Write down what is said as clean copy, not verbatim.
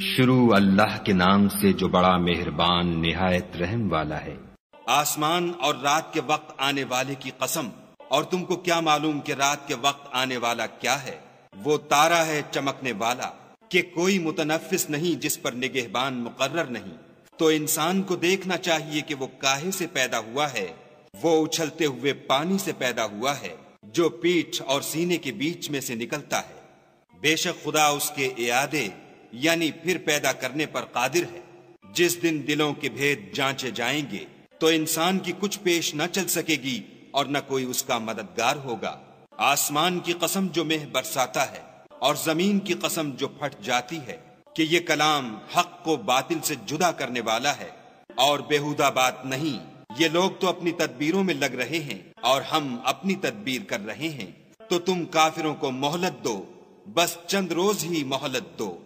شروع اللہ کے نام سے جو بڑا مہربان نہایت رحم والا ہے۔ آسمان اور رات کے وقت آنے والے کی قسم، اور تم کو کیا معلوم کہ رات کے وقت آنے والا کیا ہے؟ وہ تارا ہے چمکنے والا کہ کوئی متنفس نہیں جس پر نگہبان مقرر نہیں۔ تو انسان کو دیکھنا چاہیے کہ وہ کاہے سے پیدا ہوا ہے؟ وہ اچھلتے ہوئے پانی سے پیدا ہوا ہے جو پیٹھ اور سینے کے بیچ میں سے نکلتا ہے۔ بے شک خدا اس کے اعادے یعنی پھر پیدا کرنے پر قادر ہے۔ جس دن دلوں کے بھید جانچے جائیں گے تو انسان کی کچھ پیش نہ چل سکے گی اور نہ کوئی اس کا مددگار ہوگا۔ آسمان کی قسم جو مہ برساتا ہے اور زمین کی قسم جو پھٹ جاتی ہے کہ یہ کلام حق کو باطل سے جدا کرنے والا ہے اور بیہودہ بات نہیں۔ یہ لوگ تو اپنی تدبیروں میں لگ رہے ہیں اور ہم اپنی تدبیر کر رہے ہیں، تو تم کافروں کو مہلت دو، بس چند روز ہی مہلت دو۔